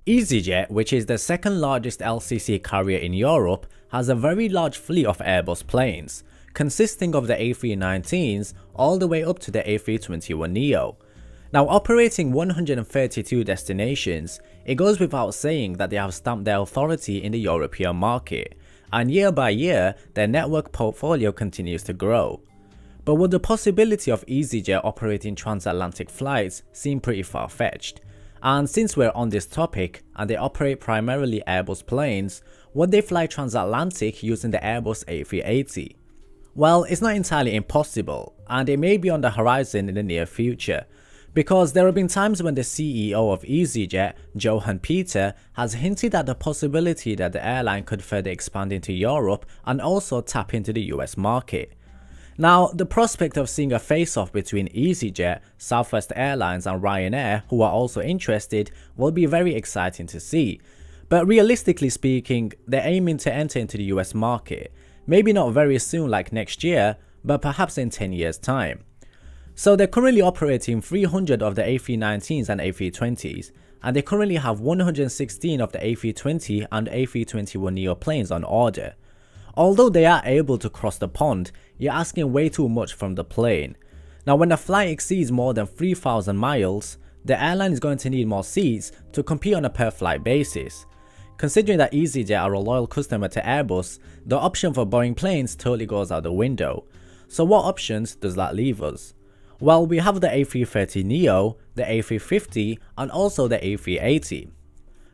Easyjet, which is the second largest LCC carrier in Europe, has a very large fleet of Airbus planes, consisting of the A319s all the way up to the A321neo. Now, operating 132 destinations, it goes without saying that they have stamped their authority in the European market, and year by year, their network portfolio continues to grow. But would the possibility of Easyjet operating transatlantic flights seem pretty far-fetched? And since we're on this topic, and they operate primarily Airbus planes, would they fly transatlantic using the Airbus A380? Well, it's not entirely impossible, and it may be on the horizon in the near future, because there have been times when the CEO of Easyjet, Johan Peter, has hinted at the possibility that the airline could further expand into Europe and also tap into the US market. Now, the prospect of seeing a face-off between Easyjet, Southwest Airlines and Ryanair, who are also interested, will be very exciting to see. But realistically speaking, they're aiming to enter into the US market, maybe not very soon like next year, but perhaps in 10 years time. So they're currently operating 300 of the A319s and A320s, and they currently have 116 of the A320 and A321neo planes on order. Although they are able to cross the pond, you're asking way too much from the plane. Now, when a flight exceeds more than 3,000 miles, the airline is going to need more seats to compete on a per flight basis. Considering that Easyjet are a loyal customer to Airbus, the option for Boeing planes totally goes out the window. So what options does that leave us? Well, we have the A330neo, the A350 and also the A380.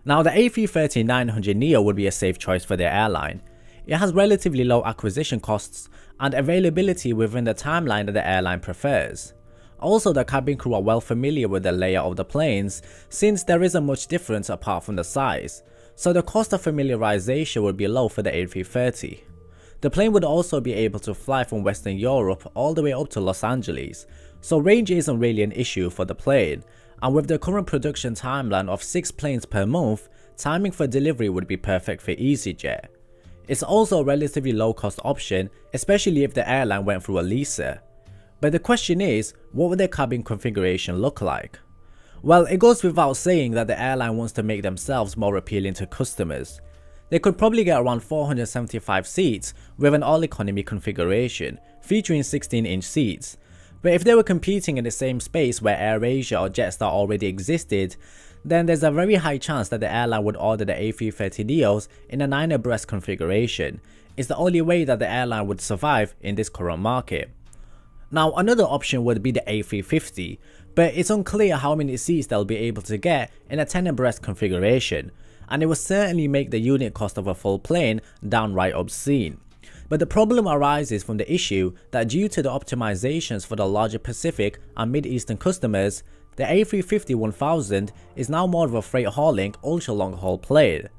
Now, the A330-900neo would be a safe choice for the airline. It has relatively low acquisition costs and availability within the timeline that the airline prefers. Also, the cabin crew are well familiar with the layout of the planes since there isn't much difference apart from the size, so the cost of familiarization would be low for the A330. The plane would also be able to fly from Western Europe all the way up to Los Angeles, so range isn't really an issue for the plane, and with the current production timeline of 6 planes per month, timing for delivery would be perfect for Easyjet. It's also a relatively low cost option, especially if the airline went through a leaser. But the question is, what would their cabin configuration look like? Well, it goes without saying that the airline wants to make themselves more appealing to customers. They could probably get around 475 seats with an all-economy configuration, featuring 16-inch seats. But if they were competing in the same space where AirAsia or Jetstar already existed, then there's a very high chance that the airline would order the A330neos in a 9 abreast configuration. It's the only way that the airline would survive in this current market. Now, another option would be the A350, but it's unclear how many seats they'll be able to get in a 10 abreast configuration, and it will certainly make the unit cost of a full plane downright obscene. But the problem arises from the issue that due to the optimizations for the larger Pacific and Mid-Eastern customers, the A350-1000 is now more of a freight hauling ultra long haul plane.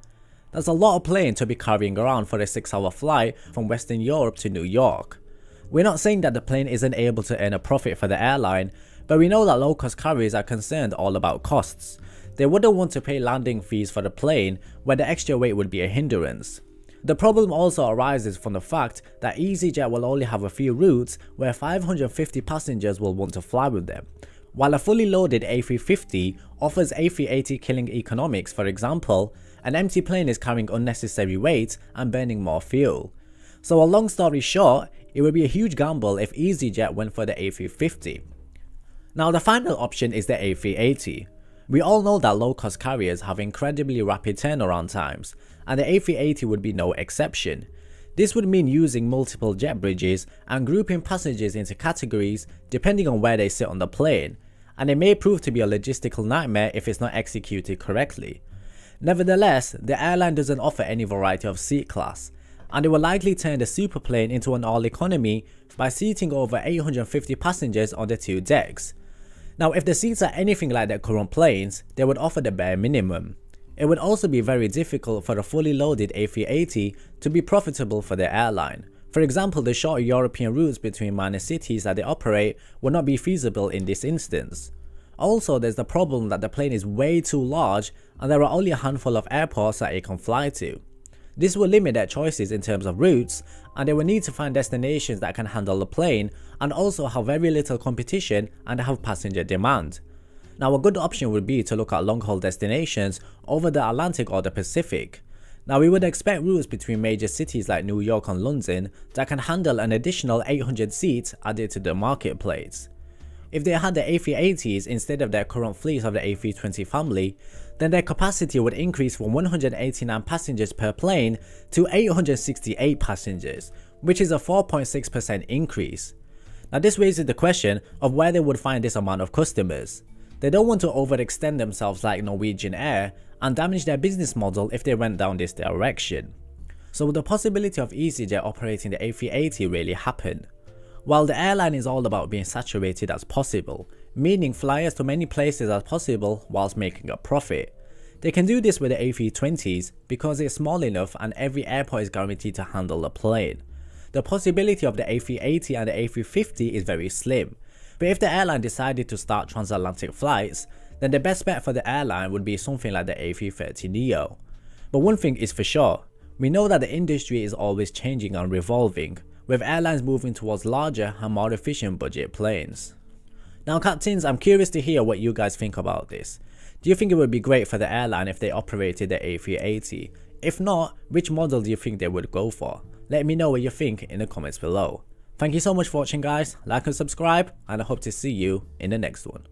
That's a lot of plane to be carrying around for a 6-hour flight from Western Europe to New York. We're not saying that the plane isn't able to earn a profit for the airline, but we know that low cost carriers are concerned all about costs. They wouldn't want to pay landing fees for the plane where the extra weight would be a hindrance. The problem also arises from the fact that Easyjet will only have a few routes where 550 passengers will want to fly with them, while a fully loaded A350 offers A380 killing economics. For example, an empty plane is carrying unnecessary weight and burning more fuel. So a long story short, it would be a huge gamble if Easyjet went for the A350. Now, the final option is the A380. We all know that low-cost carriers have incredibly rapid turnaround times, and the A380 would be no exception. This would mean using multiple jet bridges and grouping passengers into categories depending on where they sit on the plane, and it may prove to be a logistical nightmare if it's not executed correctly. Nevertheless, the airline doesn't offer any variety of seat class, and it will likely turn the superplane into an all-economy by seating over 850 passengers on the 2 decks. Now, if the seats are anything like their current planes, they would offer the bare minimum. It would also be very difficult for a fully loaded A380 to be profitable for the airline. For example, the shorter European routes between minor cities that they operate would not be feasible in this instance. Also, there's the problem that the plane is way too large and there are only a handful of airports that it can fly to. This will limit their choices in terms of routes, and they will need to find destinations that can handle the plane and also have very little competition and have passenger demand. Now a good option would be to look at long-haul destinations over the Atlantic or the Pacific. Now we would expect routes between major cities like New York and London that can handle an additional 800 seats added to the marketplace. If they had the A380s instead of their current fleet of the A320 family, then their capacity would increase from 189 passengers per plane to 868 passengers, which is a 4.6% increase. Now this raises the question of where they would find this amount of customers. They don't want to overextend themselves like Norwegian Air and damage their business model if they went down this direction. So would the possibility of Easyjet operating the A380 really happen? While the airline is all about being saturated as possible, meaning fly as to many places as possible whilst making a profit. They can do this with the A320s because it's small enough and every airport is guaranteed to handle the plane. The possibility of the A380 and the A350 is very slim, but if the airline decided to start transatlantic flights, then the best bet for the airline would be something like the A330neo. But one thing is for sure, we know that the industry is always changing and revolving, with airlines moving towards larger and more efficient budget planes. Now captains, I'm curious to hear what you guys think about this. Do you think it would be great for the airline if they operated the A380? If not, which model do you think they would go for? Let me know what you think in the comments below. Thank you so much for watching guys, like and subscribe, and I hope to see you in the next one.